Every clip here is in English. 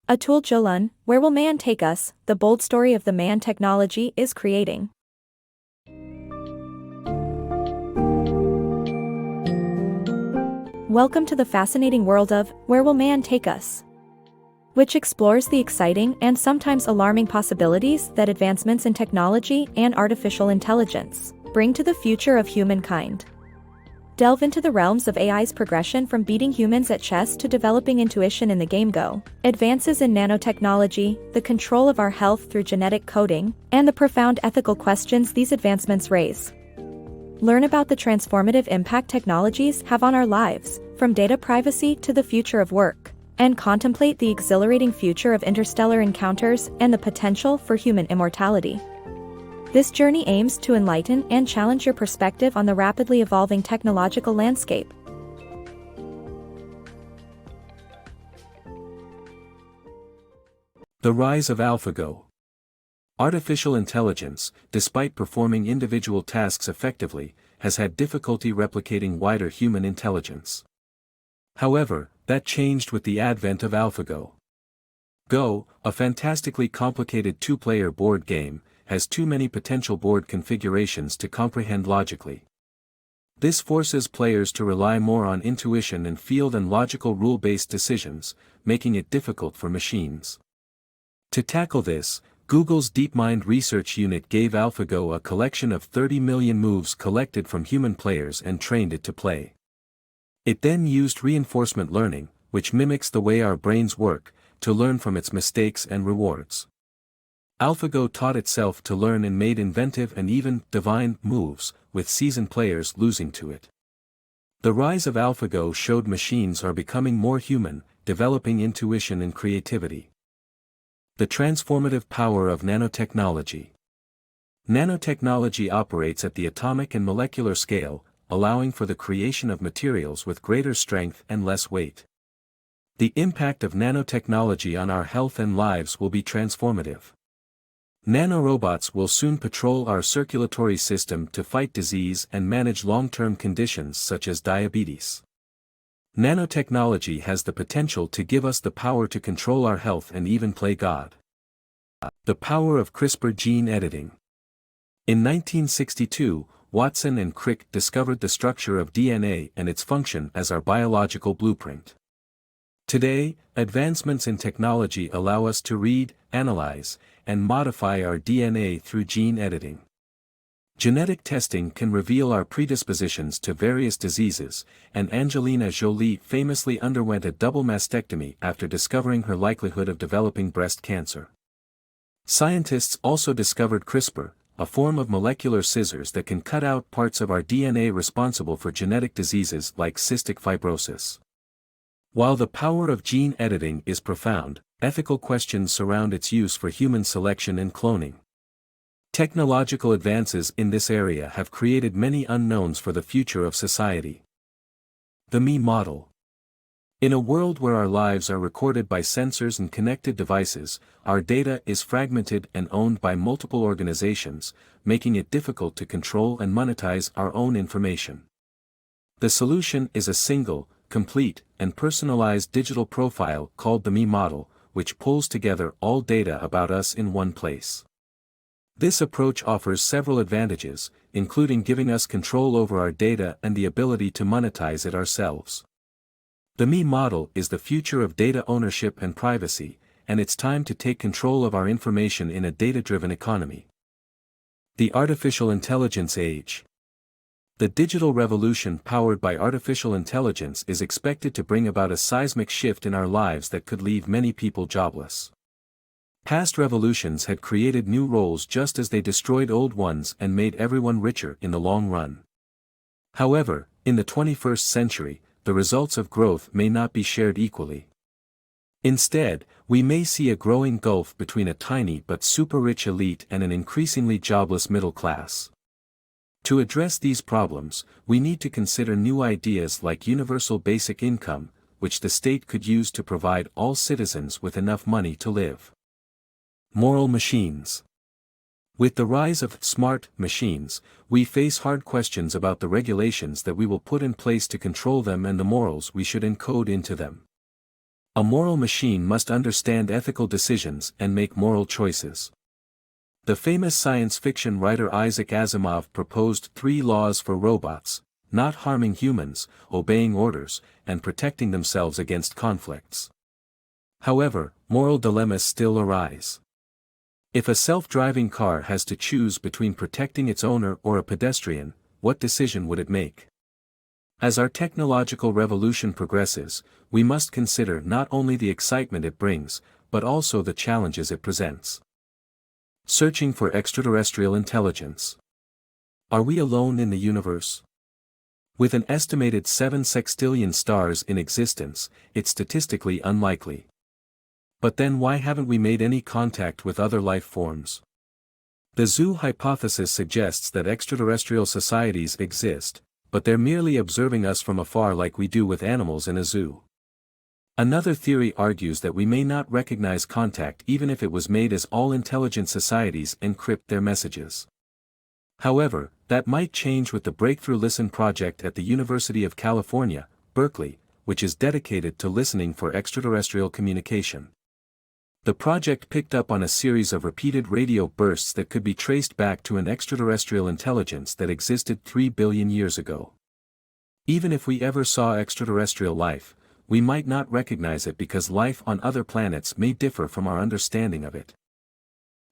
Atul Jalan, where will man take us? The bold story of the man technology is creating. Welcome to the fascinating world of Where Will Man Take Us?, which explores the exciting and sometimes alarming possibilities that advancements in technology and artificial intelligence bring to the future of humankind. Delve into the realms of AI's progression from beating humans at chess to developing intuition in the game Go, advances in nanotechnology, the control of our health through genetic coding, and the profound ethical questions these advancements raise. Learn about the transformative impact technologies have on our lives, from data privacy to the future of work, and contemplate the exhilarating future of interstellar encounters and the potential for human immortality. This journey aims to enlighten and challenge your perspective on the rapidly evolving technological landscape. The rise of AlphaGo. Artificial intelligence, despite performing individual tasks effectively, has had difficulty replicating wider human intelligence. However, that changed with the advent of AlphaGo. Go, a fantastically complicated two-player board game, has too many potential board configurations to comprehend logically. This forces players to rely more on intuition and field and logical rule-based decisions, making it difficult for machines. To tackle this, Google's DeepMind research unit gave AlphaGo a collection of 30 million moves collected from human players and trained it to play. It then used reinforcement learning, which mimics the way our brains work, to learn from its mistakes and rewards. AlphaGo taught itself to learn and made inventive and even divine moves, with seasoned players losing to it. The rise of AlphaGo showed machines are becoming more human, developing intuition and creativity. The transformative power of nanotechnology. Nanotechnology operates at the atomic and molecular scale, allowing for the creation of materials with greater strength and less weight. The impact of nanotechnology on our health and lives will be transformative. Nanorobots will soon patrol our circulatory system to fight disease and manage long-term conditions such as diabetes. Nanotechnology has the potential to give us the power to control our health and even play God. The power of CRISPR gene editing. In 1962, Watson and Crick discovered the structure of DNA and its function as our biological blueprint. Today, advancements in technology allow us to read, analyze, and modify our DNA through gene editing. Genetic testing can reveal our predispositions to various diseases, and Angelina Jolie famously underwent a double mastectomy after discovering her likelihood of developing breast cancer. Scientists also discovered CRISPR, a form of molecular scissors that can cut out parts of our DNA responsible for genetic diseases like cystic fibrosis. While the power of gene editing is profound, ethical questions surround its use for human selection and cloning. Technological advances in this area have created many unknowns for the future of society. The me model. In a world where our lives are recorded by sensors and connected devices, our data is fragmented and owned by multiple organizations, making it difficult to control and monetize our own information. The solution is a single, complete, and personalized digital profile called the me model, which pulls together all data about us in one place. This approach offers several advantages, including giving us control over our data and the ability to monetize it ourselves. The me model is the future of data ownership and privacy, and it's time to take control of our information in a data-driven economy. The artificial intelligence age. The digital revolution powered by artificial intelligence is expected to bring about a seismic shift in our lives that could leave many people jobless. Past revolutions had created new roles just as they destroyed old ones and made everyone richer in the long run. However, in the 21st century, the results of growth may not be shared equally. Instead, we may see a growing gulf between a tiny but super-rich elite and an increasingly jobless middle class. To address these problems, we need to consider new ideas like universal basic income, which the state could use to provide all citizens with enough money to live. Moral machines. With the rise of smart machines, we face hard questions about the regulations that we will put in place to control them and the morals we should encode into them. A moral machine must understand ethical decisions and make moral choices. The famous science fiction writer Isaac Asimov proposed 3 laws for robots: not harming humans, obeying orders, and protecting themselves against conflicts. However, moral dilemmas still arise. If a self-driving car has to choose between protecting its owner or a pedestrian, what decision would it make? As our technological revolution progresses, we must consider not only the excitement it brings, but also the challenges it presents. Searching for extraterrestrial intelligence. Are we alone in the universe? With an estimated 7 sextillion stars in existence, it's statistically unlikely. But then why haven't we made any contact with other life forms? The zoo hypothesis suggests that extraterrestrial societies exist, but they're merely observing us from afar like we do with animals in a zoo. Another theory argues that we may not recognize contact even if it was made, as all intelligent societies encrypt their messages. However, that might change with the Breakthrough Listen project at the University of California, Berkeley, which is dedicated to listening for extraterrestrial communication. The project picked up on a series of repeated radio bursts that could be traced back to an extraterrestrial intelligence that existed 3 billion years ago. Even if we ever saw extraterrestrial life, we might not recognize it because life on other planets may differ from our understanding of it.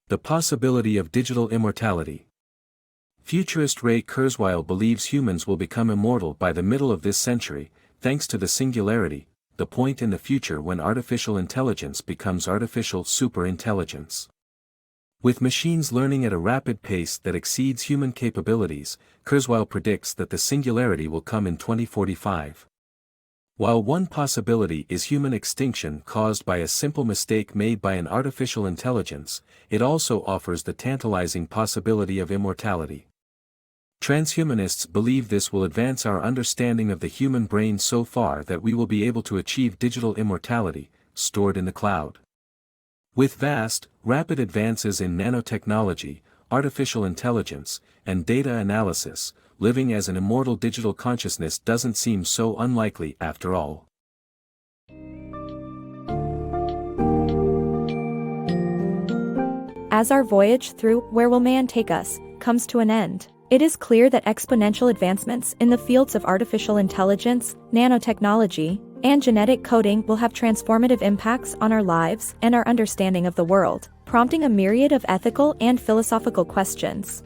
The possibility of digital immortality. Futurist Ray Kurzweil believes humans will become immortal by the middle of this century, thanks to the singularity, the point in the future when artificial intelligence becomes artificial superintelligence. With machines learning at a rapid pace that exceeds human capabilities, Kurzweil predicts that the singularity will come in 2045. While one possibility is human extinction caused by a simple mistake made by an artificial intelligence, it also offers the tantalizing possibility of immortality. Transhumanists believe this will advance our understanding of the human brain so far that we will be able to achieve digital immortality, stored in the cloud. With vast, rapid advances in nanotechnology, artificial intelligence, and data analysis, living as an immortal digital consciousness doesn't seem so unlikely after all. As our voyage through Where Will Man Take Us comes to an end, it is clear that exponential advancements in the fields of artificial intelligence, nanotechnology, and genetic coding will have transformative impacts on our lives and our understanding of the world, prompting a myriad of ethical and philosophical questions.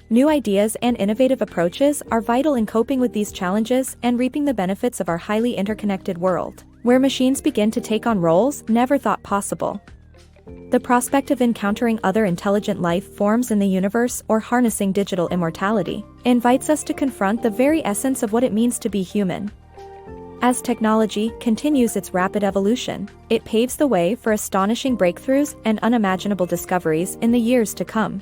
New ideas and innovative approaches are vital in coping with these challenges and reaping the benefits of our highly interconnected world, where machines begin to take on roles never thought possible. The prospect of encountering other intelligent life forms in the universe or harnessing digital immortality invites us to confront the very essence of what it means to be human. As technology continues its rapid evolution, it paves the way for astonishing breakthroughs and unimaginable discoveries in the years to come.